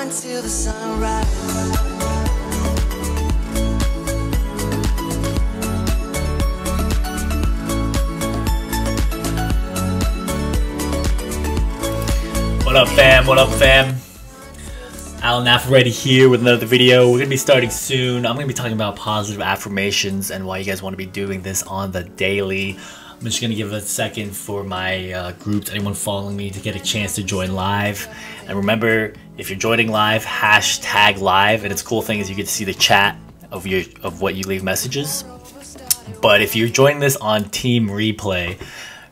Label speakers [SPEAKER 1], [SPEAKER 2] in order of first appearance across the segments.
[SPEAKER 1] until the sunrise.
[SPEAKER 2] What up, fam? What up, fam? Alan Already here with another video. We're gonna be starting soon. I'm gonna be talking about positive affirmations and why you guys want to be doing this on the daily. I'm just gonna give a second for my groups, anyone following me, to get a chance to join live. And remember, if you're joining live, hashtag live. And its cool thing is you get to see the chat of what you leave messages. But if you're joining this on team replay,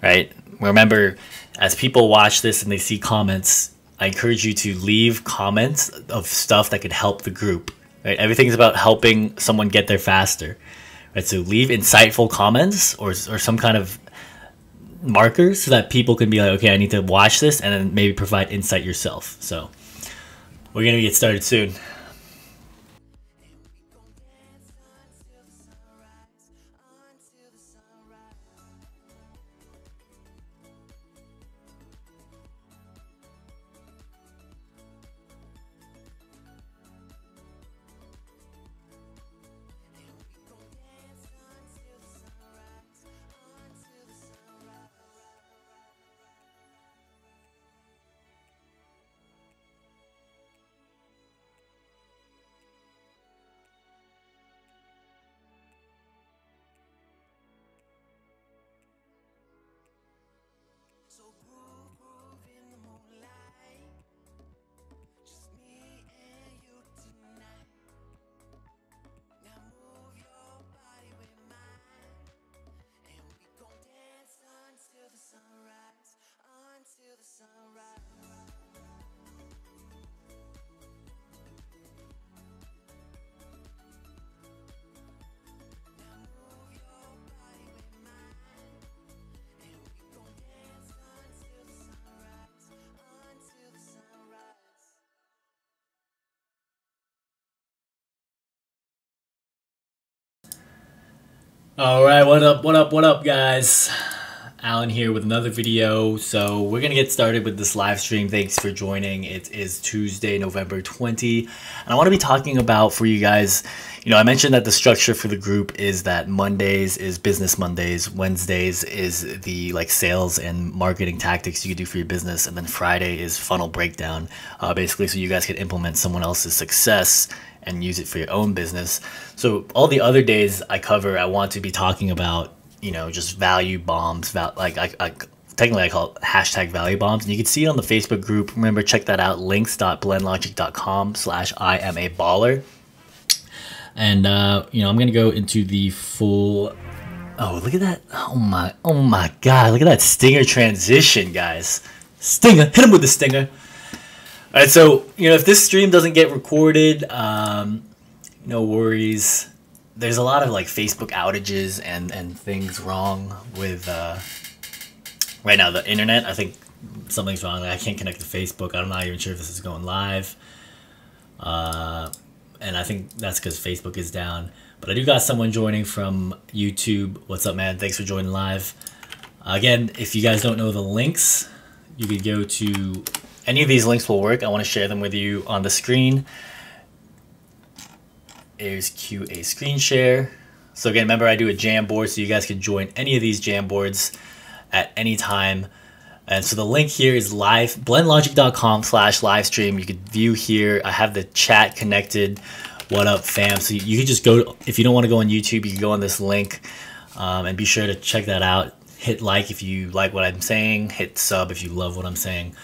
[SPEAKER 2] right? Remember, as people watch this and they see comments, I encourage you to leave comments of stuff that could help the group. Right? Everything is about helping someone get there faster. Right? So leave insightful comments or some kind of markers so that people can be like, okay, I need to watch this, and then maybe provide insight yourself. So we're gonna get started soon. Alright, what up, guys? Alan here with another video. So we're gonna get started with this live stream. Thanks for joining. It is Tuesday, November 20, and I want to be talking about for you guys, I mentioned that the structure for the group is that Mondays is business Mondays, Wednesdays is the sales and marketing tactics you can do for your business, and then Friday is funnel breakdown, basically so you guys can implement someone else's success and use it for your own business. So all the other days I want to be talking about, just value bombs, technically I call it hashtag value bombs. And you can see it on the Facebook group. Remember, check that out, links.blendlogic.com/Iamaballer. And, I'm going to go into the full, oh, look at that. Oh my God. Look at that stinger transition, guys. Stinger, hit him with the stinger. All right, so, if this stream doesn't get recorded, no worries. There's a lot of Facebook outages and things wrong with, right now, the internet. I think something's wrong. I can't connect to Facebook. I'm not even sure if this is going live. And I think that's because Facebook is down. But I do got someone joining from YouTube. What's up, man? Thanks for joining live. Again, if you guys don't know the links, you could go to... Any of these links will work. I want to share them with you on the screen. Here's QA screen share. So again, remember I do a Jamboard, so you guys can join any of these Jamboards at any time. And so the link here is live, blendlogic.com/livestream. You could view here. I have the chat connected. What up, fam? So you could just go, if you don't want to go on YouTube, you can go on this link, and be sure to check that out. Hit like if you like what I'm saying. Hit sub if you love what I'm saying.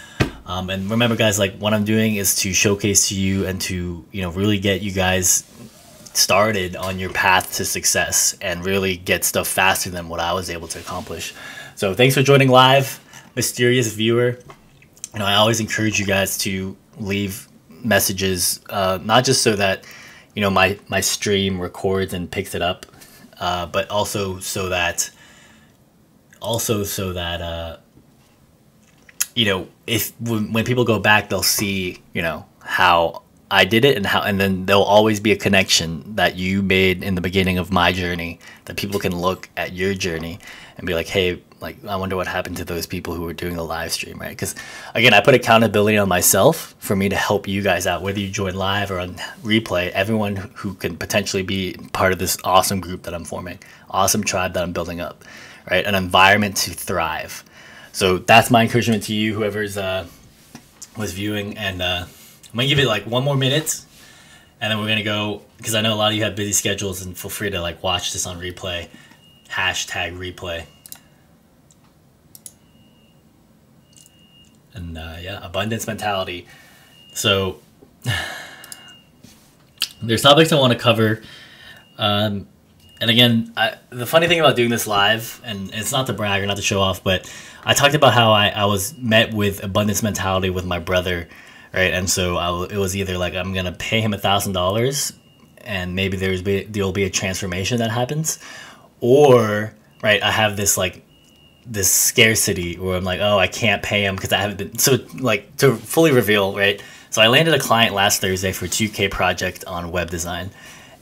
[SPEAKER 2] And remember, guys, what I'm doing is to showcase to you and to, really get you guys started on your path to success and really get stuff faster than what I was able to accomplish. So thanks for joining live, mysterious viewer. I always encourage you guys to leave messages, not just so that, my stream records and picks it up, but also so that, when people go back, they'll see, how I did it and then there'll always be a connection that you made in the beginning of my journey that people can look at your journey and be like, hey, like, I wonder what happened to those people who were doing the live stream, right? Because again, I put accountability on myself for me to help you guys out, whether you join live or on replay, everyone who can potentially be part of this awesome group that I'm forming, awesome tribe that I'm building up, right? An environment to thrive. So that's my encouragement to you, whoever's was viewing. And I'm gonna give it like 1 more minute, and then we're gonna go, because I know a lot of you have busy schedules, and feel free to like watch this on replay, hashtag replay. And yeah, abundance mentality. So there's topics I want to cover. And again, the funny thing about doing this live, and it's not to brag or not to show off, but I talked about how I was met with abundance mentality with my brother, right? And so it was either like, I'm going to pay him $1,000 and maybe there'll be a transformation that happens, or, right, I have this like, this scarcity where I'm like, oh, I can't pay him because I haven't been, so like, to fully reveal, right? So I landed a client last Thursday for a 2K project on web design,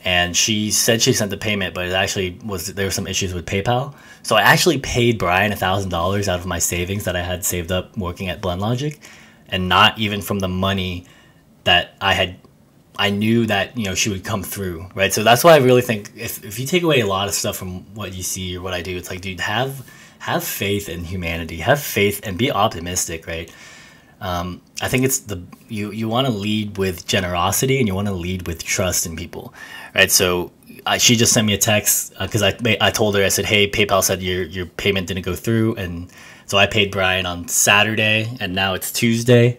[SPEAKER 2] and she said she sent the payment, but it actually there were some issues with PayPal. So I actually paid Brian $1,000 out of my savings that I had saved up working at Blend Logic, and not even from the money that I knew that, you know, she would come through, right? So that's why I really think if you take away a lot of stuff from what you see or what I do, it's like, dude, have faith in humanity, have faith and be optimistic, right? I think it's you want to lead with generosity, and you want to lead with trust in people, right? So she just sent me a text because I told her, I said, hey, PayPal said your payment didn't go through, and so I paid Brian on Saturday, and now it's Tuesday,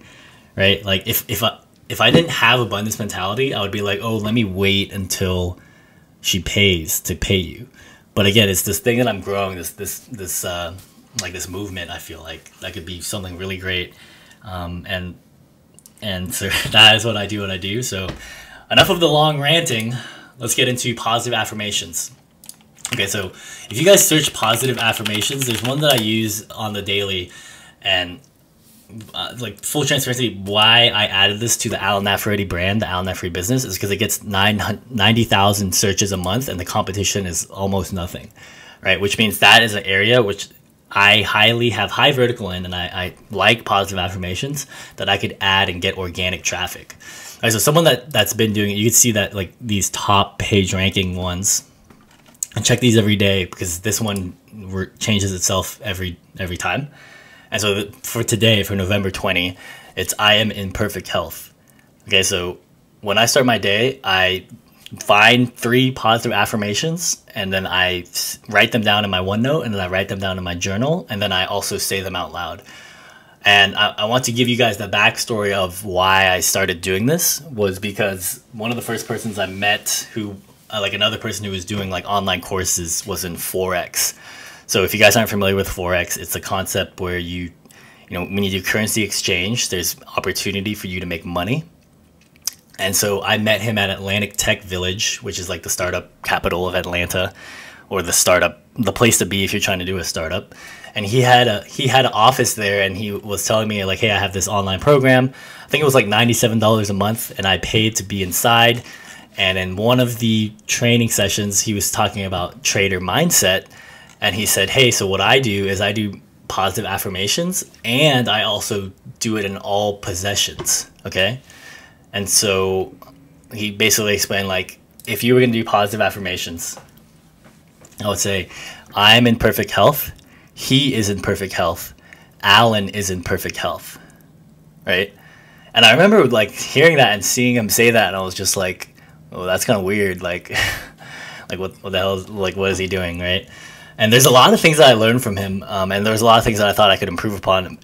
[SPEAKER 2] right? Like if I didn't have abundance mentality, I would be like, oh, let me wait until she pays to pay you. But again, it's this thing that I'm growing, this like this movement. I feel like that could be something really great, and so that is what I do. So enough of the long ranting. Let's get into positive affirmations. Okay, so if you guys search positive affirmations, there's one that I use on the daily, and like full transparency, why I added this to the Al Nafredi brand, the Al Nafredi business, is because it gets 90,000 searches a month, and the competition is almost nothing, right? Which means that is an area which I have high vertical in, and I like positive affirmations that I could add and get organic traffic. All right, so someone that's been doing it, you can see that like these top page ranking ones, and check these every day because this one changes itself every time. And so for today, for November 20, it's I am in perfect health. Okay, so when I start my day, I find 3 positive affirmations, and then I write them down in my OneNote, and then I write them down in my journal, and then I also say them out loud. And I want to give you guys the backstory of why I started doing this was because one of the first persons I met who, like another person who was doing like online courses, was in FOREX. So if you guys aren't familiar with FOREX, it's a concept where you know, when you do currency exchange, there's opportunity for you to make money. And so I met him at Atlantic Tech Village, which is like the startup capital of Atlanta, or the place to be if you're trying to do a startup. And he had an office there, and he was telling me like, hey, I have this online program. I think it was like $97 a month, and I paid to be inside. And in one of the training sessions, he was talking about trader mindset. And he said, hey, so what I do is I do positive affirmations, and I also do it in all possessions, okay? And so he basically explained, like, if you were going to do positive affirmations, I would say, I'm in perfect health, he is in perfect health, Alan is in perfect health, right? And I remember, like, hearing that and seeing him say that, and I was just like, oh, that's kind of weird, like, like what the hell, like, what is he doing, right? And there's a lot of things that I learned from him, and there's a lot of things that I thought I could improve upon,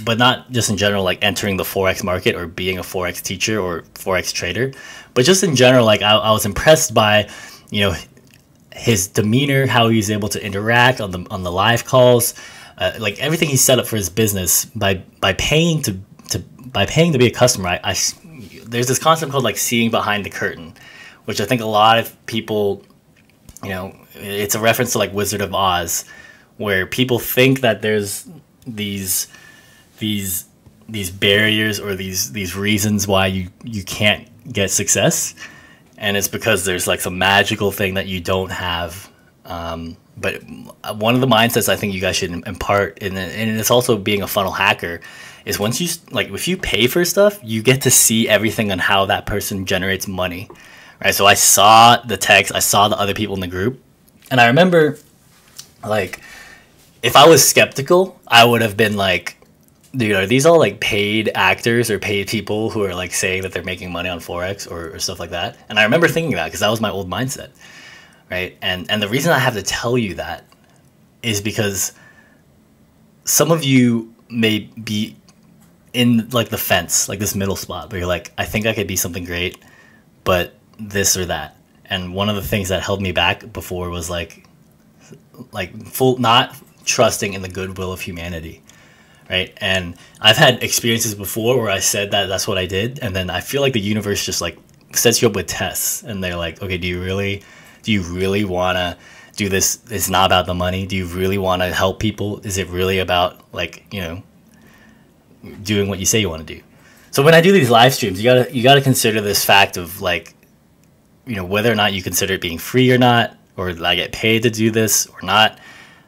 [SPEAKER 2] but not just in general, like entering the Forex market or being a Forex teacher or Forex trader, but just in general, like I was impressed by, you know, his demeanor, how he was able to interact on the live calls, like everything he set up for his business by paying to be a customer. There's this concept called like seeing behind the curtain, which I think a lot of people, you know, it's a reference to like Wizard of Oz, where people think that there's these barriers or these reasons why you can't get success, and it's because there's like some magical thing that you don't have But one of the mindsets I think you guys should impart, and it's also being a funnel hacker, is once you, like, if you pay for stuff, you get to see everything on how that person generates money, right? So I saw the text, I saw the other people in the group, and I remember, like, if I was skeptical, I would have been like, dude, are these all like paid actors or paid people who are like saying that they're making money on Forex or stuff like that? And I remember thinking that because that was my old mindset, right? And the reason I have to tell you that is because some of you may be in like the fence, like this middle spot where you're like, I think I could be something great, but this or that. And one of the things that held me back before was like full not trusting in the goodwill of humanity, right? And I've had experiences before where I said that that's what I did, and then I feel like the universe just like sets you up with tests, and they're like, okay, do you really want to do this? It's not about the money. Do you really want to help people? Is it really about, like, you know, doing what you say you want to do? So when I do these live streams, you gotta consider this fact of, like, you know, whether or not you consider it being free or not, or I get paid to do this or not.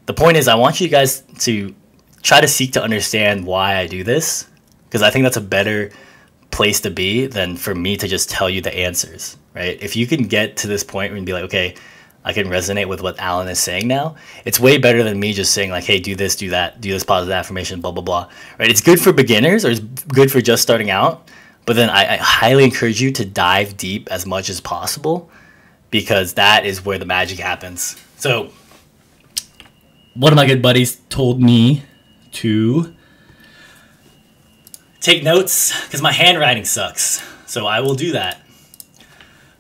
[SPEAKER 2] The point is, I want you guys to try to seek to understand why I do this, because I think that's a better place to be than for me to just tell you the answers, right? If you can get to this point and be like, okay, I can resonate with what Alan is saying now, it's way better than me just saying like, hey, do this, do that, do this positive affirmation, blah, blah, blah, right? It's good for beginners, or it's good for just starting out, but then I highly encourage you to dive deep as much as possible, because that is where the magic happens. So one of my good buddies told me to take notes because my handwriting sucks. So I will do that.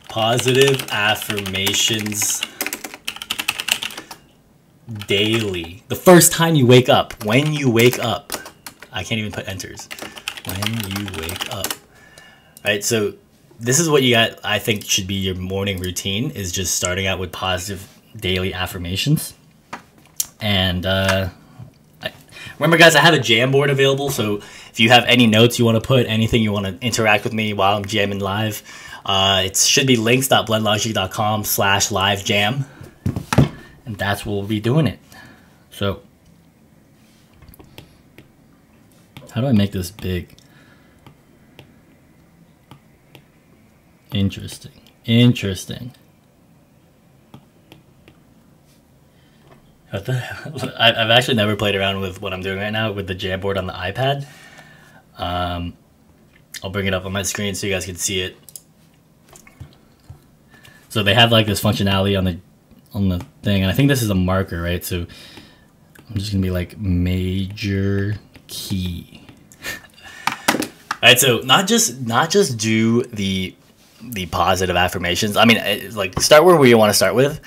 [SPEAKER 2] Positive affirmations daily. The first time you wake up. When you wake up. I can't even put enters. When you wake up. Right, so this is what you got, I think, should be your morning routine, is just starting out with positive daily affirmations. And remember, guys, I have a Jamboard available, so if you have any notes you want to put, anything you want to interact with me while I'm jamming live, it should be links.blendlogic.com/livejam, and that's where we'll be doing it. So how do I make this big? Interesting. What the hell? I've actually never played around with what I'm doing right now with the Jamboard on the iPad. I'll bring it up on my screen so you guys can see it. So they have like this functionality on the thing, and I think this is a marker, right? So I'm just gonna be like major key. All right, so not just do the positive affirmations. I mean, like, start where you want to start with,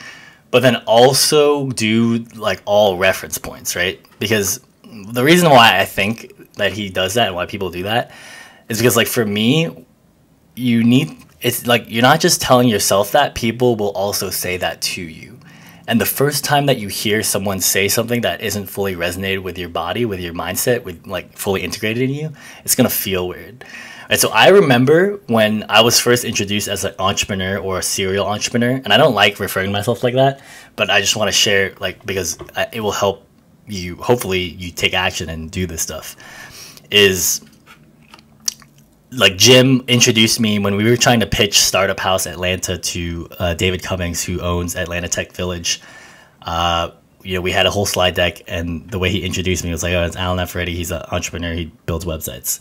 [SPEAKER 2] but then also do like all reference points, right? Because the reason why I think that he does that and why people do that is because, like, for me, it's like you're not just telling yourself that, people will also say that to you. And the first time that you hear someone say something that isn't fully resonated with your body, with your mindset, with like fully integrated in you, it's gonna feel weird. Right, so I remember when I was first introduced as an entrepreneur or a serial entrepreneur, and I don't like referring to myself like that, but I just want to share, like, because it will help you, hopefully you take action and do this stuff, is like Jim introduced me when we were trying to pitch Startup House Atlanta to David Cummings, who owns Atlanta Tech Village. You know, we had a whole slide deck, and the way he introduced me was like, oh, it's Alan F. Reddy, he's an entrepreneur, he builds websites.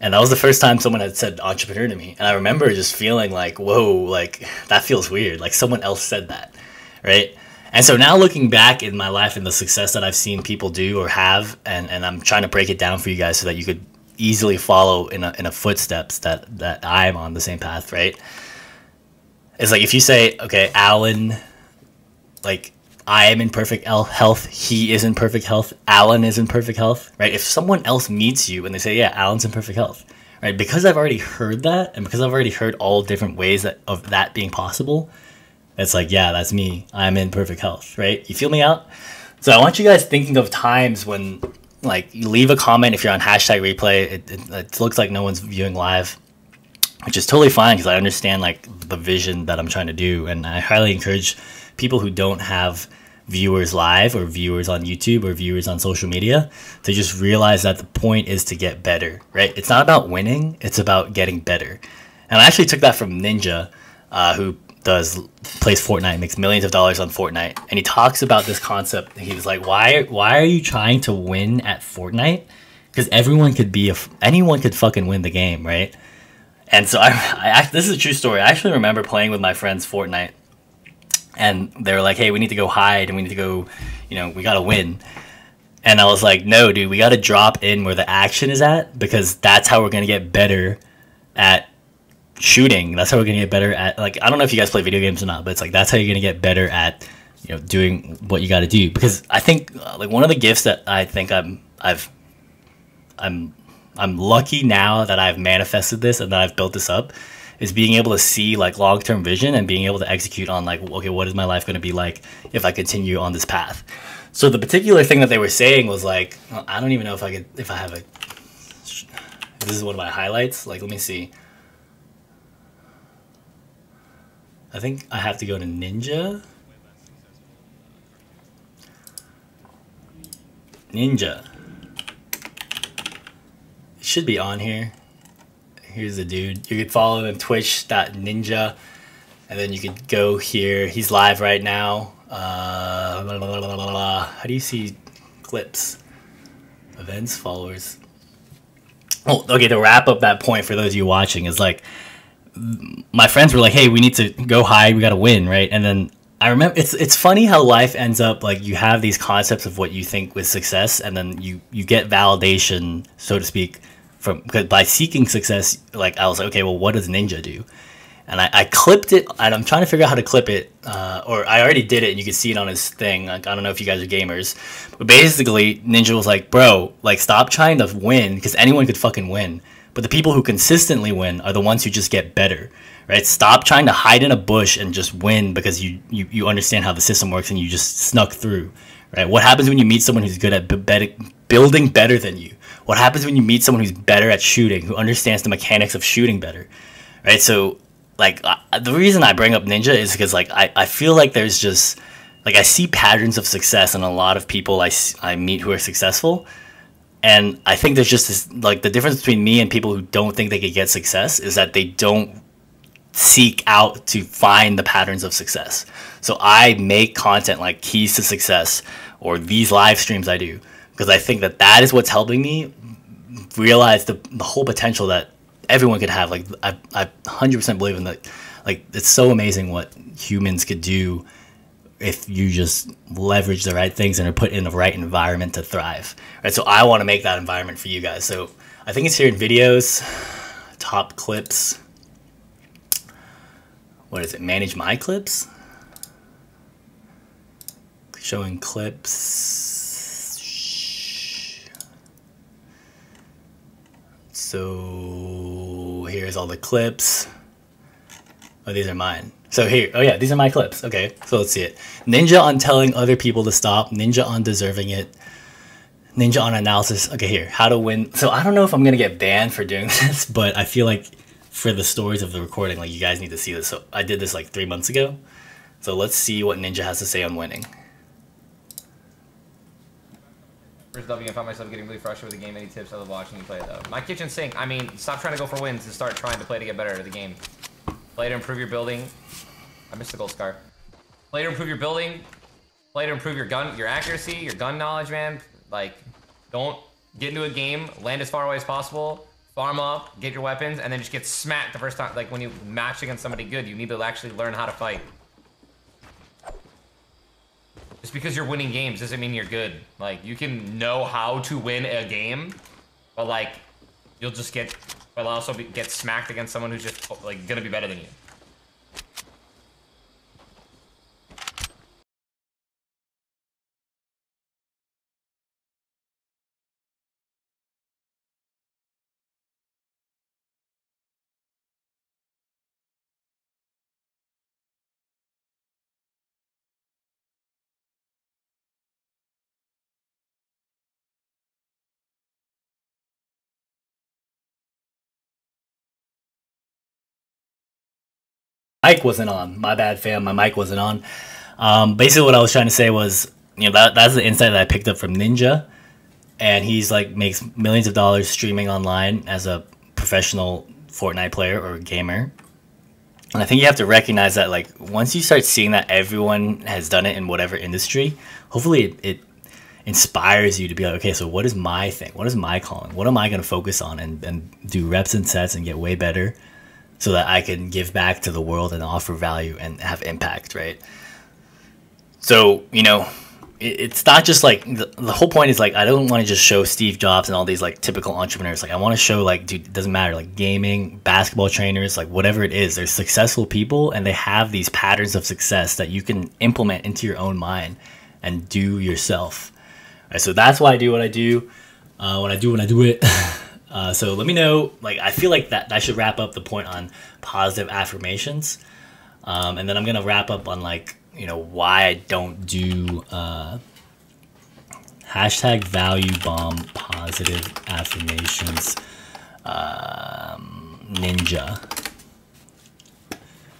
[SPEAKER 2] And that was the first time someone had said entrepreneur to me. And I remember just feeling like, whoa, like, that feels weird. Like, someone else said that, right? And so now looking back in my life and the success that I've seen people do or have, and I'm trying to break it down for you guys so that you could easily follow in a footsteps that I'm on the same path, right? It's like if you say, okay, Alan, like, I am in perfect health, he is in perfect health, Alan is in perfect health, right? If someone else meets you and they say, yeah, Alan's in perfect health, right? Because I've already heard that, and because I've already heard all different ways of that being possible, it's like, yeah, that's me. I'm in perfect health, right? You feel me out? So I want you guys thinking of times when, like, you leave a comment if you're on hashtag replay. It looks like no one's viewing live, which is totally fine because I understand, like, the vision that I'm trying to do, and I highly encourage people who don't have viewers live or viewers on YouTube or viewers on social media to just realize that the point is to get better, right? It's not about winning, it's about getting better. And I actually took that from Ninja, who plays Fortnite, makes millions of dollars on Fortnite, and he talks about this concept. He was like, why are you trying to win at Fortnite? Because anyone could fucking win the game, right? And so this is a true story. I actually remember playing with my friends Fortnite, and they were like, hey, we need to go hide, and we need to go, we gotta win. And I was like, no, dude, we gotta drop in where the action is at, because that's how we're gonna get better at shooting. That's how we're gonna get better at, like, I don't know if you guys play video games or not, but it's like, that's how you're gonna get better at, doing what you gotta do. Because I think, like, one of the gifts that I think I'm lucky now that I've manifested this and that I've built this up, is being able to see like long-term vision and being able to execute on like, okay, what is my life going to be like if I continue on this path? So the particular thing that they were saying was like, I don't even know if I have a, this is one of my highlights. Like, let me see. I think I have to go to Ninja. It should be on here. Here's the dude. You could follow him, twitch.ninja, and then you could go here. He's live right now. How do you see clips? Events, followers. Oh, okay, to wrap up that point for those of you watching is like, my friends were like, hey, we need to go hide, we gotta win, right? And then I remember, it's funny how life ends up, like, you have these concepts of what you think was success, and then you get validation, so to speak, because by seeking success. Like, I was like, okay, well, what does Ninja do? And I clipped it, and I'm trying to figure out how to clip it, or I already did it, and you can see it on his thing. Like, I don't know if you guys are gamers, but basically, Ninja was like, bro, like, stop trying to win, because anyone could fucking win. But the people who consistently win are the ones who just get better, right? Stop trying to hide in a bush and just win because you understand how the system works and you just snuck through, right? What happens when you meet someone who's good at building better than you? What happens when you meet someone who's better at shooting, who understands the mechanics of shooting better, right? So, like, the reason I bring up Ninja is because, like, I feel like there's just, like, I see patterns of success in a lot of people I meet who are successful. And I think there's just this, like, the difference between me and people who don't think they could get success is that they don't seek out to find the patterns of success. So I make content like keys to success, or these live streams I do, because I think that is what's helping me realize the whole potential that everyone could have. Like, I 100% believe in that. Like, it's so amazing what humans could do if you just leverage the right things and are put in the right environment to thrive, right? So I want to make that environment for you guys. So I think it's here in videos, top clips. What is it? Manage my clips? Showing clips. So here's all the clips. Oh, these are mine. So here, oh yeah, these are my clips. Okay, so let's see it. Ninja on telling other people to stop. Ninja on deserving it. Ninja on analysis. Okay, here, how to win. So I don't know if I'm gonna get banned for doing this, but I feel like for the stories of the recording, like, you guys need to see this. So I did this like 3 months ago. So let's see what Ninja has to say on winning.
[SPEAKER 1] First W, I found myself getting really frustrated with the game. Any tips? I love watching you play though. My kitchen sink. I mean, stop trying to go for wins and start trying to play to get better at the game. Play to improve your building. I missed the gold scar. Play to improve your building. Play to improve your gun, your accuracy, your gun knowledge, man. Like, don't get into a game, land as far away as possible, farm up, get your weapons, and then just get smacked the first time. Like, when you match against somebody good, you need to actually learn how to fight. Just because you're winning games doesn't mean you're good. Like, you can know how to win a game, but like, you'll just get, but also get smacked against someone who's just like gonna be better than you.
[SPEAKER 2] Mic wasn't on. My bad, fam. My mic wasn't on. Basically, what I was trying to say was, that's the insight that I picked up from Ninja, and he's like makes millions of dollars streaming online as a professional Fortnite player or gamer. And I think you have to recognize that, like, once you start seeing that everyone has done it in whatever industry, hopefully it inspires you to be like, okay, so what is my thing? What is my calling? What am I going to focus on and do reps and sets and get way better so that I can give back to the world and offer value and have impact, right? So, it's not just like the whole point is like, I don't want to just show Steve Jobs and all these like typical entrepreneurs. Like, I want to show, like, dude, it doesn't matter, like gaming, basketball trainers, like whatever it is, they're successful people and they have these patterns of success that you can implement into your own mind and do yourself. Right, so that's why I do what I do when I do it. So let me know, like, I feel like that should wrap up the point on positive affirmations. And then I'm going to wrap up on, like, why I don't do hashtag value bomb positive affirmations ninja.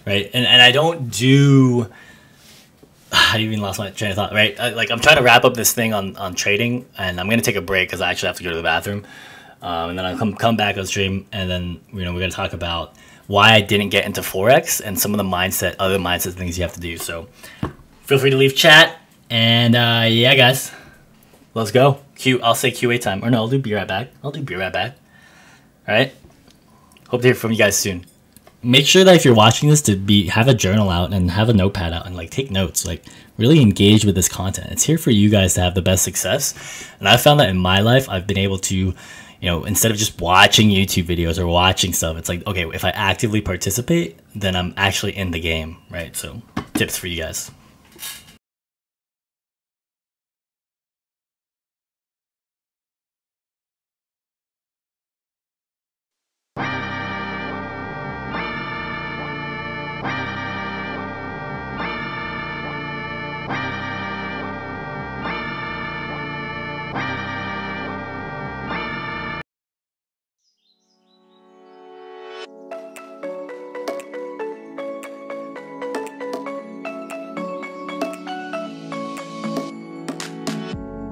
[SPEAKER 2] Right. And I don't do, I even lost my train of thought, right? I'm trying to wrap up this thing on trading, and I'm going to take a break because I actually have to go to the bathroom. And then I'll come back on stream, and then, we're going to talk about why I didn't get into Forex and some of the other mindset things you have to do. So feel free to leave chat, and yeah, guys, let's go. I'll say QA time, or no, I'll do be right back. All right. Hope to hear from you guys soon. Make sure that if you're watching this to have a journal out and have a notepad out and, like, take notes, like, really engage with this content. It's here for you guys to have the best success. And I found that in my life, I've been able to, instead of just watching YouTube videos or watching stuff, it's like, okay, if I actively participate, then I'm actually in the game, right? So tips for you guys.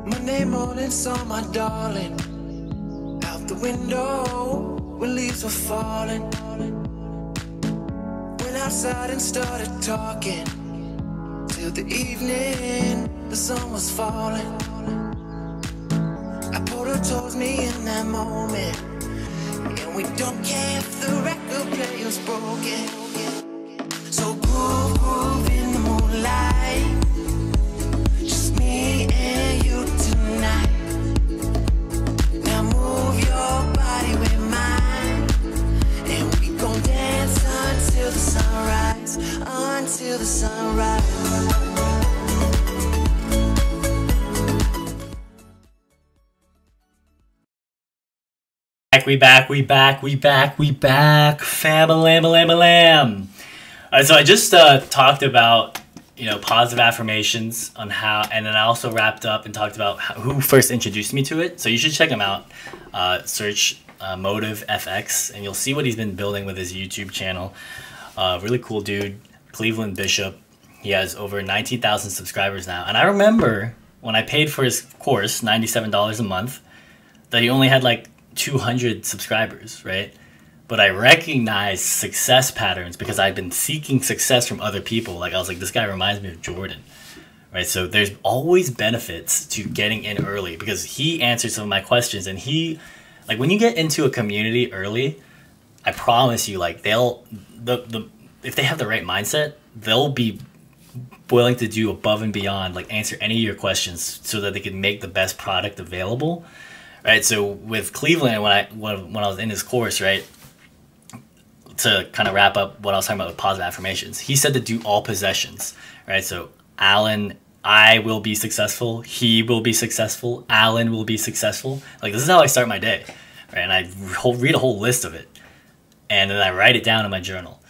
[SPEAKER 3] Monday morning saw my darling out the window when leaves were falling. Went outside and started talking till the evening, the sun was falling. I pulled her towards me in that moment, and we don't care if the record player's broken. So groove in the moonlight, just me and you tonight. Now move your body with mine, and we gon' dance until the sunrise, until the sunrise.
[SPEAKER 2] We back, fam-a-lam-a-lam-a-lam. All right, so I just talked about, positive affirmations on how, and then I also wrapped up and talked about who first introduced me to it. So you should check him out. Search Motive FX, and you'll see what he's been building with his YouTube channel. Really cool dude, Cleveland Bishop. He has over 19,000 subscribers now. And I remember when I paid for his course, $97 a month, that he only had like 200 subscribers, right? But I recognized success patterns because I'd been seeking success from other people. Like, I was like, this guy reminds me of Jordan, right? So there's always benefits to getting in early because he answered some of my questions. And he, like, when you get into a community early, I promise you, like, if they have the right mindset, they'll be willing to do above and beyond, like answer any of your questions so that they can make the best product available. Right, so with Cleveland, when I was in his course, right, to kind of wrap up what I was talking about with positive affirmations, he said to do all possessions, right? So Alan, I will be successful. He will be successful. Alan will be successful. Like, this is how I start my day, right? And I read a whole list of it, and then I write it down in my journal,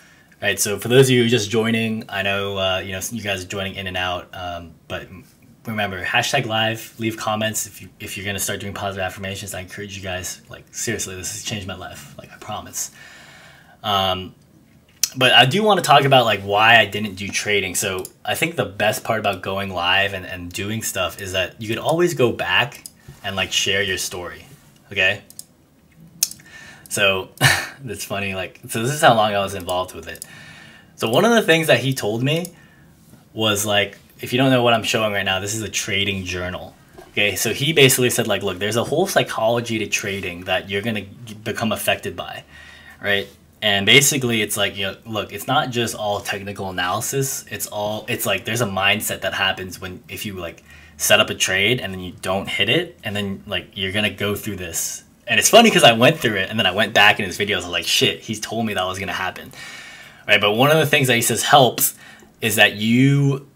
[SPEAKER 2] right? So for those of you who are just joining, I know you guys are joining in and out, but remember, hashtag live, leave comments if you're gonna start doing positive affirmations. I encourage you guys, like, seriously, this has changed my life, like, I promise. but I do want to talk about like why I didn't do trading. So I think the best part about going live and doing stuff is that you could always go back and like share your story. Okay. So it's funny. Like, so this is how long I was involved with it. So one of the things that he told me was like, if you don't know what I'm showing right now, this is a trading journal. Okay. So he basically said like, look, there's a whole psychology to trading that you're going to become affected by. Right. And basically it's like, you know, look, it's not just all technical analysis. It's like there's a mindset that happens if you like set up a trade and then you don't hit it, and then like you're going to go through this. And it's funny because I went through it and then I went back in his videos. I was like, shit, he's told me that was going to happen. Right. But one of the things that he says helps is that you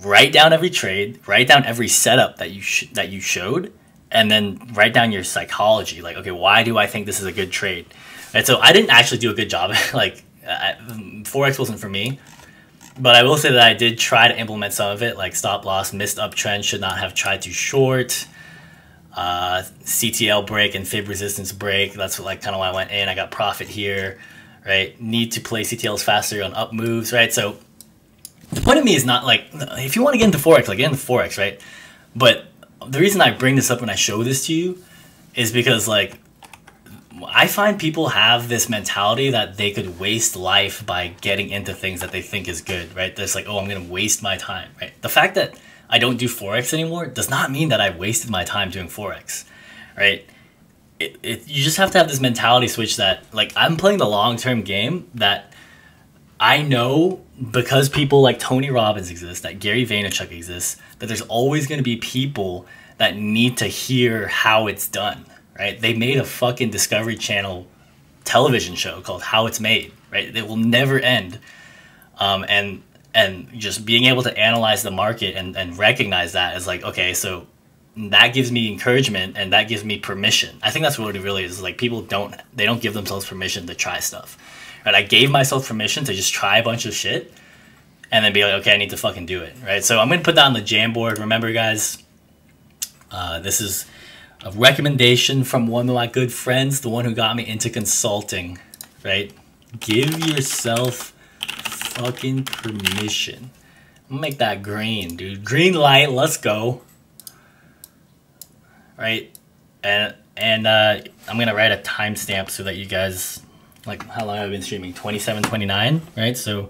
[SPEAKER 2] write down every trade, write down every setup that you showed, and then write down your psychology. Like, okay, why do I think this is a good trade? And so I didn't actually do a good job. Like, Forex wasn't for me. But I will say that I did try to implement some of it, like stop loss, missed uptrend, should not have tried to short, CTL break and fib resistance break. That's what, like, kind of why I went in. I got profit here, right? Need to play CTLs faster on up moves, right? So the point of me is not like, if you want to get into Forex, like get into Forex, right? But the reason I bring this up when I show this to you is because, like, I find people have this mentality that they could waste life by getting into things that they think is good, right? There's like, oh, I'm going to waste my time, right? The fact that I don't do Forex anymore does not mean that I wasted my time doing Forex, right? You just have to have this mentality switch that, like, I'm playing the long-term game, that I know because people like Tony Robbins exist, that Gary Vaynerchuk exists, that there's always going to be people that need to hear how it's done. Right? They made a fucking Discovery Channel television show called How It's Made, right? It will never end. And just being able to analyze the market and recognize that as like, okay, so that gives me encouragement and that gives me permission. I think that's what it really is. Like, people don't give themselves permission to try stuff. Right? I gave myself permission to just try a bunch of shit and then be like, okay, I need to fucking do it. Right? So I'm going to put that on the Jamboard. Remember, guys, this is a recommendation from one of my good friends, the one who got me into consulting, right? Give yourself fucking permission. I'm gonna make that green, dude. Green light, let's go. Right? And I'm gonna write a timestamp so that you guys, like, how long have I been streaming? 27:29, right? So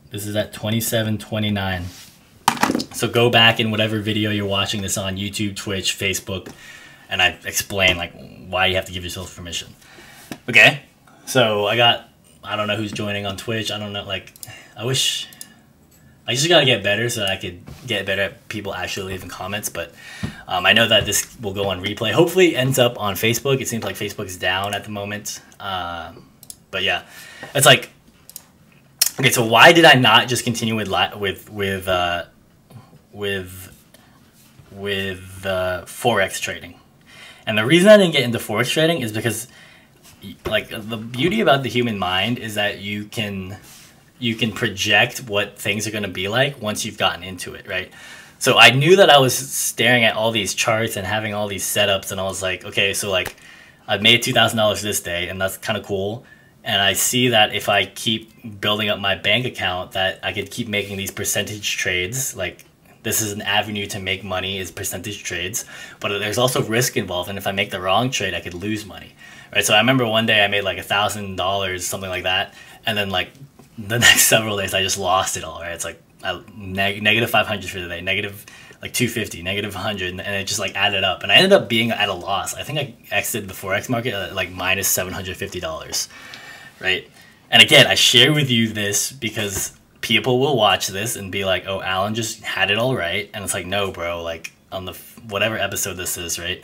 [SPEAKER 2] this is at 27:29. So go back in whatever video you're watching this on, YouTube, Twitch, Facebook, and I explain like why you have to give yourself permission. Okay, so I don't know who's joining on Twitch. I don't know, like, I just gotta get better so that I could get better at people actually leaving comments. But I know that this will go on replay. Hopefully it ends up on Facebook. It seems like Facebook's down at the moment. But yeah, it's like, okay, so why did I not just continue with Forex trading? And the reason I didn't get into Forex trading is because, like, the beauty about the human mind is that you can project what things are going to be like once you've gotten into it, right? So I knew that I was staring at all these charts and having all these setups, and I was like, okay, so like I've made $2,000 this day, and that's kind of cool. And I see that if I keep building up my bank account, that I could keep making these percentage trades. Like, this is an avenue to make money, is percentage trades. But there's also risk involved. And if I make the wrong trade, I could lose money. Right? So I remember one day I made like $1,000, something like that. And then like the next several days, I just lost it all. Right? It's like negative 500 for the day, negative like 250, negative 100. And it just like added up. And I ended up being at a loss. I think I exited the Forex market at like minus $750. Right? And again, I share with you this because people will watch this and be like, oh, Alan just had it all right. And it's like, no, bro, like on the whatever episode this is, right?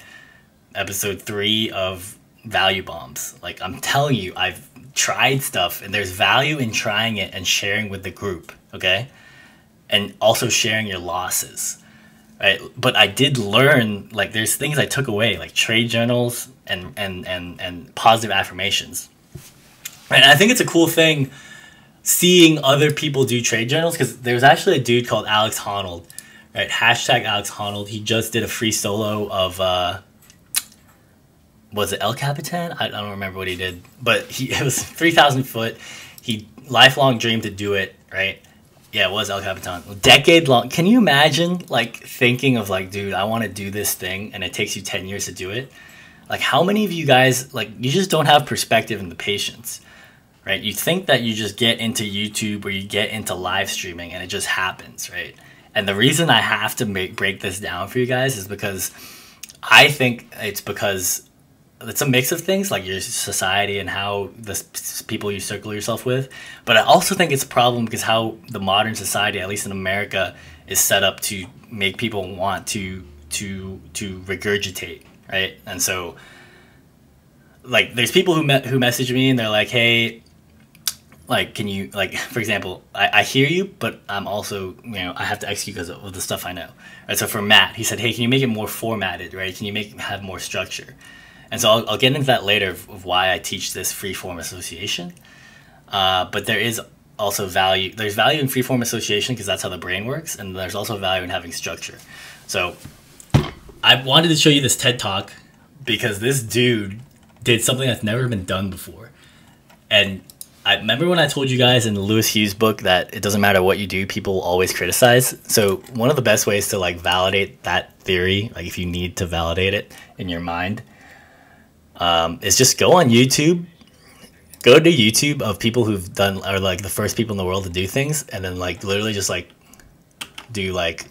[SPEAKER 2] Episode 3 of Value Bombs. Like, I'm telling you, I've tried stuff and there's value in trying it and sharing with the group, okay? And also sharing your losses, right? But I did learn, like, there's things I took away, like trade journals and positive affirmations. And I think it's a cool thing seeing other people do trade journals, because there's actually a dude called Alex Honnold, right? Hashtag Alex Honnold. He just did a free solo of, was it El Capitan? I don't remember what he did, but it was 3,000 foot. he lifelong dreamed to do it, right? Yeah, it was El Capitan. Decade long. Can you imagine like thinking of like, dude, I want to do this thing and it takes you 10 years to do it? Like how many of you guys, like you just don't have perspective and the patience, right? You think that you just get into YouTube or you get into live streaming and it just happens, right? And the reason I have to break this down for you guys is because I think it's because it's a mix of things like your society and how the people you circle yourself with, but I also think it's a problem because how the modern society, at least in America, is set up to make people want to regurgitate, right? And so like there's people who message me and they're like, hey, like can you, like for example, I hear you, but I'm also, you know, I have to execute because of the stuff I know, right? So for Matt, he said, hey, can you make it more formatted, right? Can you have more structure? And so I'll get into that later of why I teach this free-form association. But there is also value. There's value in free-form association because that's how the brain works. And there's also value in having structure. So I wanted to show you this TED Talk because this dude did something that's never been done before. And I remember when I told you guys in the Lewis Hughes book that it doesn't matter what you do, people always criticize. So one of the best ways to like validate that theory, like if you need to validate it in your mind, is just go on YouTube, go to YouTube of people who've done, or like the first people in the world to do things, and then like literally just like do like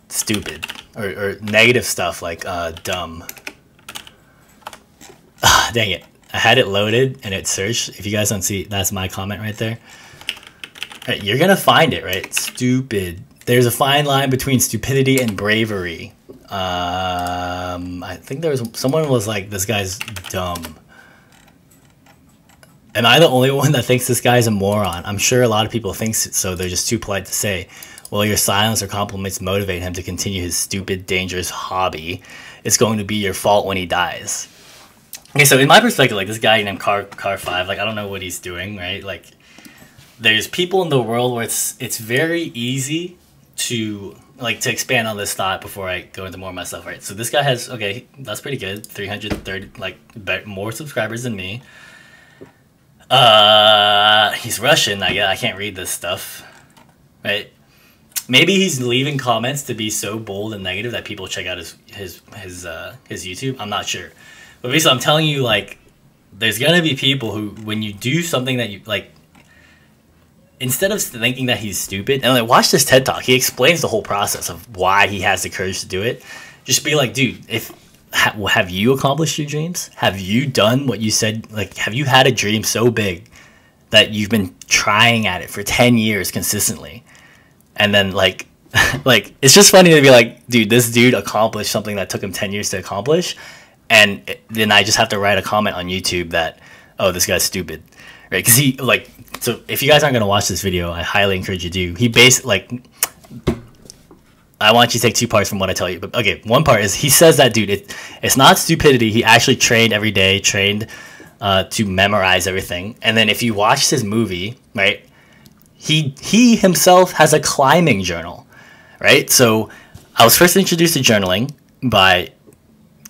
[SPEAKER 2] stupid or negative stuff like dumb. Dang it. I had it loaded and it searched. If you guys don't see, that's my comment right there. Right, you're gonna find it, right? Stupid. There's a fine line between stupidity and bravery. I think there was someone was like, this guy's dumb. Am I the only one that thinks this guy's a moron? I'm sure a lot of people think so. They're just too polite to say, well, your silence or compliments motivate him to continue his stupid, dangerous hobby. It's going to be your fault when he dies. Okay, so in my perspective, like this guy named Car 5, like I don't know what he's doing, right? Like there's people in the world where it's very easy to expand on this thought before I go into more of myself, right? So this guy has, okay, that's pretty good, 330, like more subscribers than me. He's Russian. I can't read this stuff, right? Maybe he's leaving comments to be so bold and negative that people check out his YouTube. I'm not sure, but basically, I'm telling you, like, there's gonna be people who, when you do something that you like, instead of thinking that he's stupid, and like watch this TED Talk, he explains the whole process of why he has the courage to do it. Just be like, dude, have you accomplished your dreams? Have you done what you said? Like, have you had a dream so big that you've been trying at it for 10 years consistently? And then like, like, it's just funny to be like, dude, this dude accomplished something that took him 10 years to accomplish. And then I just have to write a comment on YouTube that, oh, this guy's stupid, right? Because he, like, so if you guys aren't going to watch this video, I highly encourage you to. He like, I want you to take two parts from what I tell you. But okay, one part is he says that, dude, it's not stupidity. He actually trained every day, trained to memorize everything. And then if you watch his movie, right, he himself has a climbing journal, right? So I was first introduced to journaling by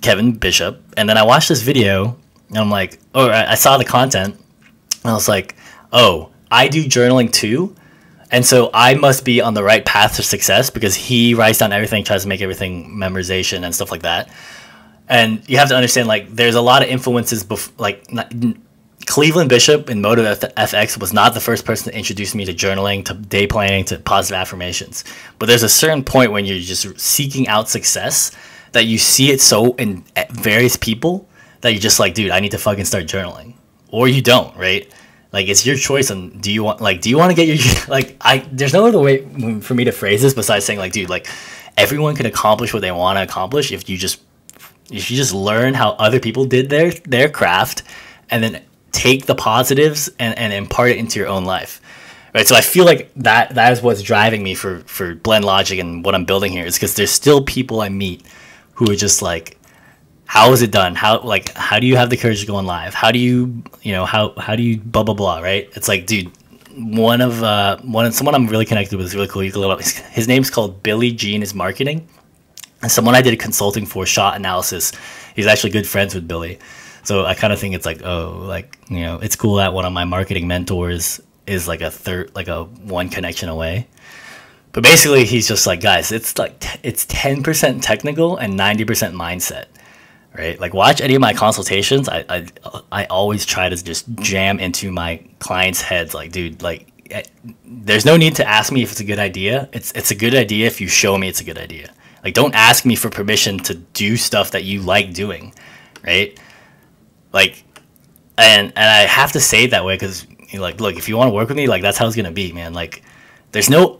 [SPEAKER 2] Kevin Bishop, and then I watched this video, and I'm like, oh, I saw the content, and I was like, oh, I do journaling too, and so I must be on the right path to success because he writes down everything, tries to make everything memorization and stuff like that. And you have to understand, like, there's a lot of influences, Cleveland Bishop in Motive FX was not the first person to introduce me to journaling, to day planning, to positive affirmations. But there's a certain point when you're just seeking out success that you see it so in various people that you're just like, dude, I need to fucking start journaling. Or you don't, right? Like, it's your choice. And do you want to get your, like, there's no other way for me to phrase this besides saying, like, dude, like, everyone can accomplish what they want to accomplish if you just learn how other people did their craft and then take the positives and impart it into your own life. Right, so I feel like that is what's driving me for Blend Logic and what I'm building here, is because there's still people I meet who are just like, how is it done? How do you have the courage to go on live? How do you, how do you blah blah blah, right? It's like, dude, someone I'm really connected with is really cool. You can look up. His name's called Billy Jean is Marketing, and someone I did a consulting for, shot analysis. He's actually good friends with Billy. So I kind of think it's like, oh, like, you know, it's cool that one of my marketing mentors is like a one connection away. But basically he's just like, guys, it's 10% technical and 90% mindset, right? Like, watch any of my consultations. I always try to just jam into my clients' heads, like, dude, like, there's no need to ask me if it's a good idea. It's a good idea if you show me it's a good idea. Like, don't ask me for permission to do stuff that you like doing, right? Like, and I have to say it that way because, like, look, if you want to work with me, like, that's how it's gonna be, man. Like, there's no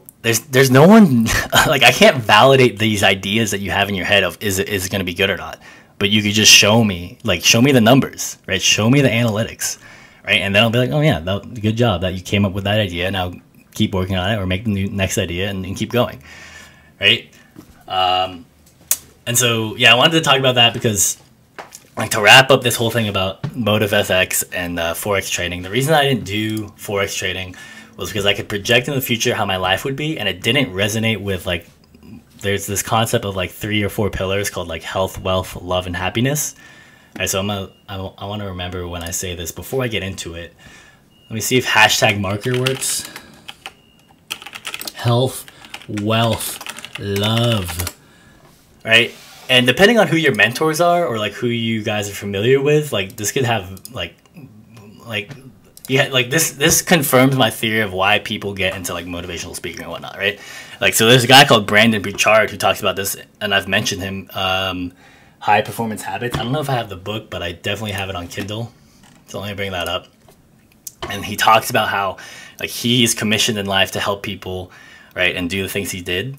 [SPEAKER 2] one like, I can't validate these ideas that you have in your head of is it gonna be good or not. But you could just show me the numbers, right? Show me the analytics, right? And then I'll be like, oh yeah, good job that you came up with that idea. Now keep working on it or make the next idea and keep going, right? And so yeah, I wanted to talk about that because, like, to wrap up this whole thing about Motive FX and Forex trading, the reason I didn't do Forex trading was because I could project in the future how my life would be, and it didn't resonate with, like, there's this concept of like 3 or 4 pillars called like health, wealth, love, and happiness. All right, so I want to remember when I say this before I get into it. Let me see if hashtag marker works. Health, wealth, love. Right? And depending on who your mentors are or like who you guys are familiar with, like, this could have like yeah, like this confirms my theory of why people get into like motivational speaking and whatnot, right? Like, so there's a guy called Brandon Bouchard who talks about this, and I've mentioned him. High Performance Habits. I don't know if I have the book, but I definitely have it on Kindle. So let me bring that up. And he talks about how, like, he's commissioned in life to help people, right, and do the things he did.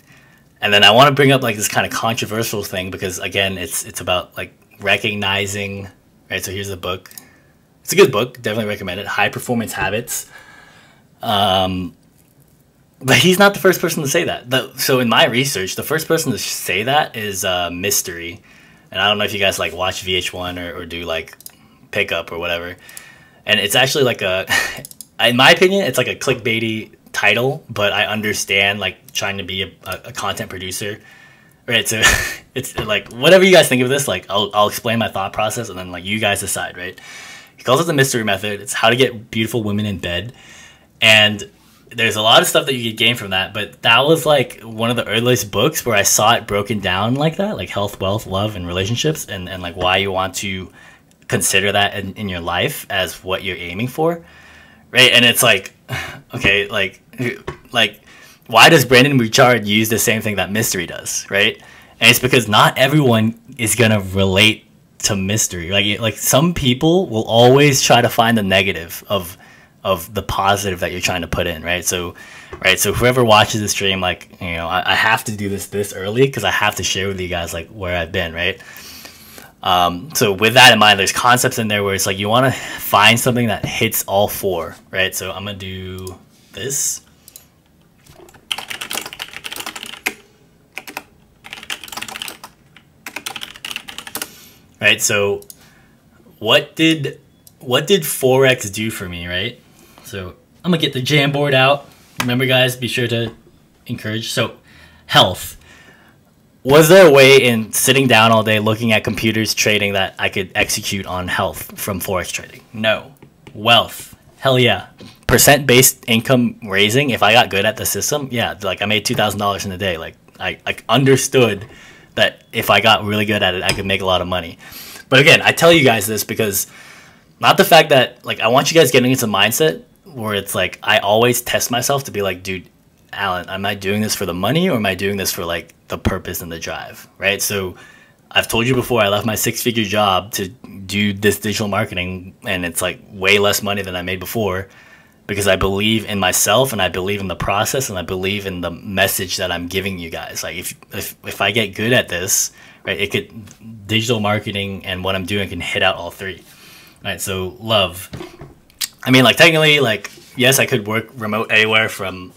[SPEAKER 2] And then I want to bring up like this kind of controversial thing because, again, it's about like recognizing, right? So here's the book. It's a good book, definitely recommend it. High Performance Habits. But he's not the first person to say that. So in my research, the first person to say that is Mystery. And I don't know if you guys like watch VH1 or do like Pickup or whatever. And it's actually like in my opinion, it's like a clickbaity title, but I understand like trying to be a content producer. Right, so it's like whatever you guys think of this, like I'll explain my thought process and then like you guys decide, right? He calls it the mystery method. It's how to get beautiful women in bed. And there's a lot of stuff that you could gain from that, but that was like one of the earliest books where I saw it broken down like that, like health, wealth, love, and relationships, and like why you want to consider that in your life as what you're aiming for, right? And it's like, okay, like why does Brandon Bouchard use the same thing that Mystery does, right? And it's because not everyone is gonna relate to Mystery. Like some people will always try to find the negative of the positive that you're trying to put in, right? So whoever watches the stream, like, you know, I have to do this early because I have to share with you guys like where I've been, right? So with that in mind, there's concepts in there where it's like you want to find something that hits all 4, right? So I'm gonna do this. Right, so what did Forex do for me, right? So I'm gonna get the Jamboard out. Remember, guys, be sure to encourage. So health. Was there a way in sitting down all day looking at computers trading that I could execute on health from Forex trading? No. Wealth. Hell yeah. Percent-based income raising. If I got good at the system, yeah, like I made $2,000 in a day. Like I understood that if I got really good at it, I could make a lot of money. But again, I tell you guys this because not the fact that, like, I want you guys getting into mindset where it's like I always test myself to be like, dude, Alan, am I doing this for the money or am I doing this for like the purpose and the drive, right? So I've told you before, I left my 6-figure job to do this digital marketing, and it's like way less money than I made before because I believe in myself and I believe in the process and I believe in the message that I'm giving you guys. Like if I get good at this, right, digital marketing and what I'm doing can hit out all 3. Right, so love. I mean, like, technically, like, yes, I could work remote anywhere from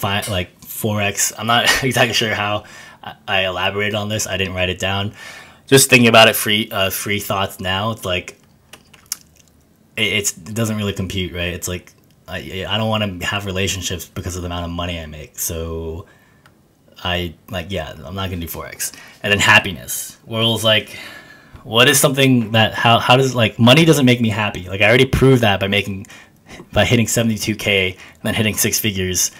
[SPEAKER 2] like Forex. I'm not exactly sure how I elaborated on this. I didn't write it down. Just thinking about it, free thoughts now. It's like it doesn't really compute, right? It's like I don't want to have relationships because of the amount of money I make. So I'm not gonna do Forex. And then happiness. World's like, what is something that how does like money doesn't make me happy? Like I already proved that by hitting 72K and then hitting 6 figures.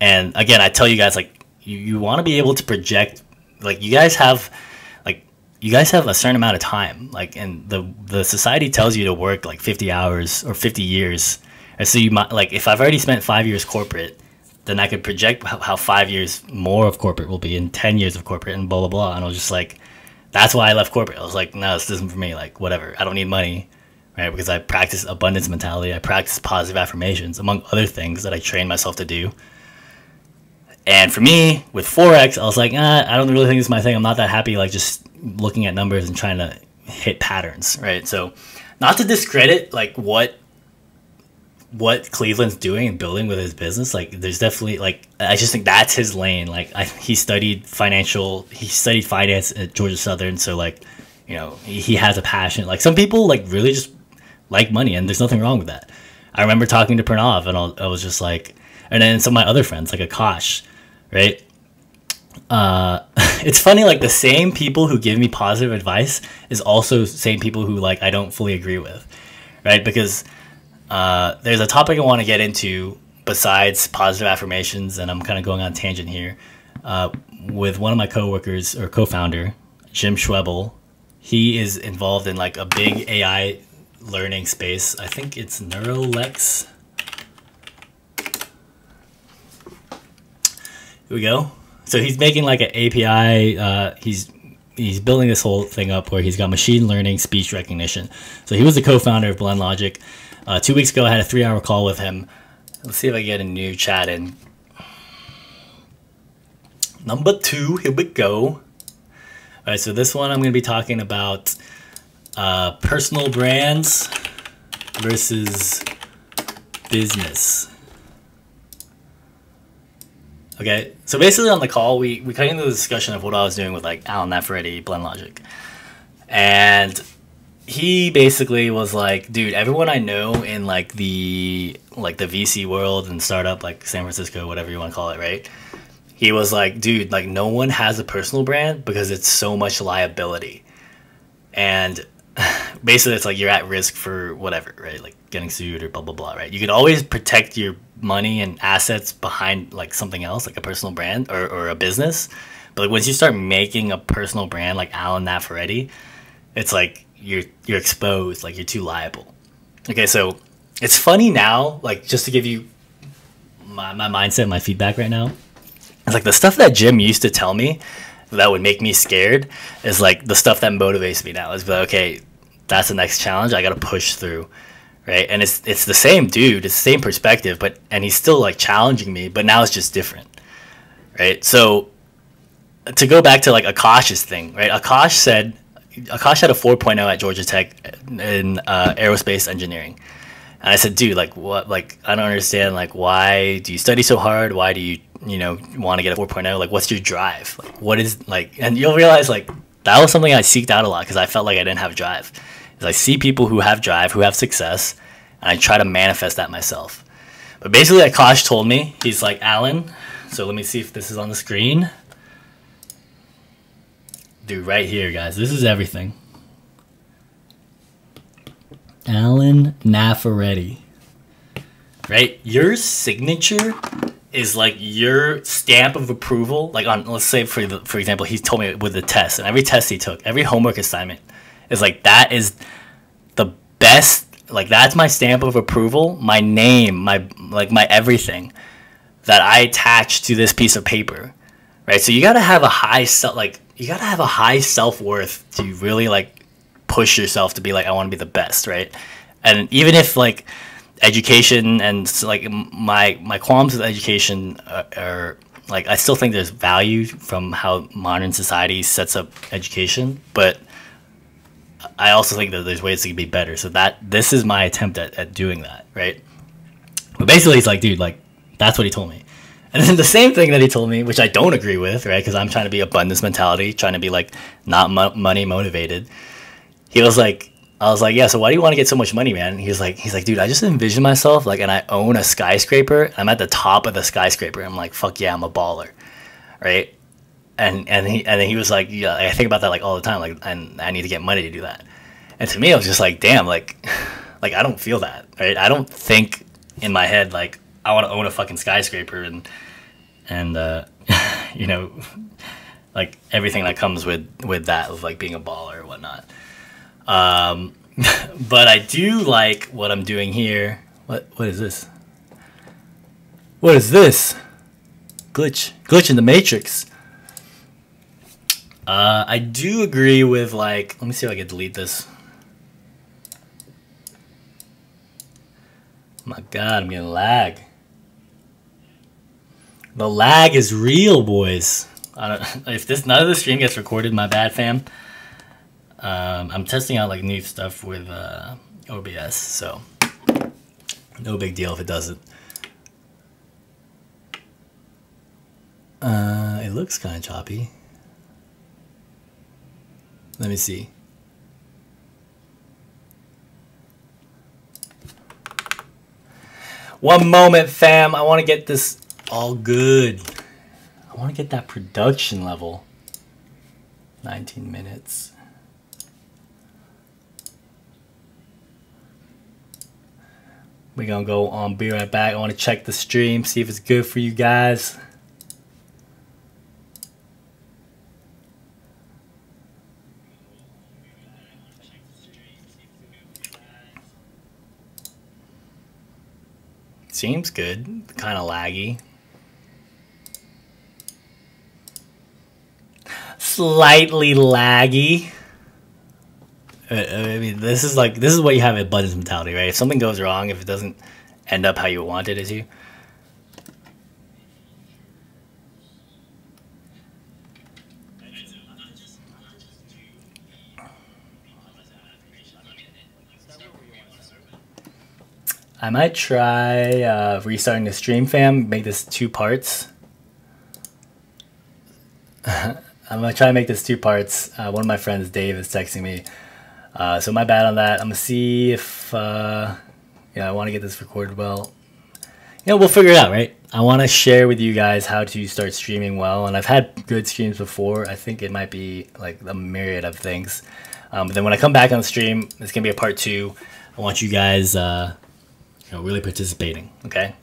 [SPEAKER 2] And again, I tell you guys, like you want to be able to project, like you guys have a certain amount of time, like, and the society tells you to work like 50 hours or 50 years. And so you might, like, if I've already spent 5 years corporate, then I could project how 5 years more of corporate will be in 10 years of corporate and blah, blah, blah. And I was just like, that's why I left corporate. I was like, no, this isn't for me. Like, whatever. I don't need money, right? Because I practice abundance mentality. I practice positive affirmations, among other things that I train myself to do. And for me, with Forex, I was like, I don't really think this is my thing. I'm not that happy, like, just looking at numbers and trying to hit patterns, right? So, not to discredit, like, what Cleveland's doing and building with his business. Like, there's definitely, like, I just think that's his lane. Like, he studied finance at Georgia Southern. So, like, you know, he has a passion. Like, some people, like, really just like money, and there's nothing wrong with that. I remember talking to Pranav, and I was just like, and then some of my other friends, like Akash, right? It's funny, like the same people who give me positive advice is also the same people who like I don't fully agree with, right? Because there's a topic I want to get into besides positive affirmations, and I'm kind of going on a tangent here, with one of my coworkers or co-founder, Jim Schwebel. He is involved in like a big AI learning space. I think it's Neurolex. Here we go. So he's making like an API. He's building this whole thing up where he's got machine learning speech recognition. So he was the co-founder of Blend Logic. 2 weeks ago, I had a 3-hour call with him. Let's see if I get a new chat in. Number 2, here we go. All right, so this one I'm going to be talking about personal brands versus business. Okay, so basically on the call, we got into the discussion of what I was doing with like Alan Nafferetti, Blend Logic. And he basically was like, dude, everyone I know in like the VC world and startup, like San Francisco, whatever you want to call it, right? He was like, dude, like no one has a personal brand because it's so much liability. And basically it's like you're at risk for whatever, right? Like getting sued or blah, blah, blah, right? You could always protect your money and assets behind like something else, like a personal brand or a business. But like, once you start making a personal brand like Alan Nafferetti, it's like you're exposed, like you're too liable. Okay, so it's funny now, like just to give you my mindset, my feedback right now. It's like the stuff that Jim used to tell me that would make me scared is like the stuff that motivates me now. It's like, okay, that's the next challenge. I got to push through, right? And it's the same dude, it's the same perspective, and he's still like challenging me, but now it's just different, right? So to go back to like Akash's thing, right? Akash had a 4.0 at Georgia Tech in aerospace engineering. And I said, dude, like what, like I don't understand, like why do you study so hard? Why do you want to get a 4.0? Like what's your drive? Like what is like, and you'll realize like that was something I seeked out a lot because I felt like I didn't have drive. Is I see people who have drive, who have success, and I try to manifest that myself. But basically Akash told me, he's like, Alan, so let me see if this is on the screen. Dude, right here, guys, this is everything. Alan Nafferetti, right? Your signature is like your stamp of approval. Like on, let's say for example, he told me with the test, and every test he took, every homework assignment is like, that is the best. Like that's my stamp of approval, my name, my everything that I attach to this piece of paper, right? So you gotta have a high self-worth to really like push yourself to be like, I want to be the best, right? And even if like education and like my qualms with education are like, I still think there's value from how modern society sets up education, but I also think that there's ways to be better. So this is my attempt at doing that, right? But basically he's like, dude, like that's what he told me. And then the same thing that he told me, which I don't agree with, right? Because I'm trying to be abundance mentality, trying to be like not money motivated. He was like, I was like, yeah, so why do you want to get so much money, man? He's like, dude, I just envision myself like, and I own a skyscraper. I'm at the top of the skyscraper. I'm like, fuck yeah, I'm a baller, right? and he was like, yeah, I think about that like all the time, like, and I need to get money to do that. And to me, I was just like, damn, like I don't feel that, right? I don't think in my head like I want to own a fucking skyscraper and you know, like everything that comes with that, of like being a baller or whatnot. But I do like what I'm doing here. What is this? What is this? Glitch in the Matrix. I do agree with, like, let me see if I can delete this. Oh my god, I'm getting lag. The lag is real, boys. If none of the stream gets recorded, my bad, fam. I'm testing out like new stuff with OBS, so no big deal if it doesn't. It looks kind of choppy. Let me see. One moment, fam. I want to get this all good. I want to get that production level. 19 minutes. We're gonna go on, be right back. I want to check the stream, see if it's good for you guys. Seems good, kind of laggy. Slightly laggy. I mean, this is what you have at abundance mentality, right? If something goes wrong, if it doesn't end up how you want it, I might try restarting the stream, fam. Make this 2 parts. I'm gonna try to make this 2 parts. One of my friends, Dave, is texting me. So my bad on that. I'm gonna see if yeah, I want to get this recorded well. You know, we'll figure it out, right? I want to share with you guys how to start streaming well, and I've had good streams before. I think it might be like a myriad of things. But then when I come back on the stream, it's gonna be a part 2. I want you guys, you know, really participating. Okay.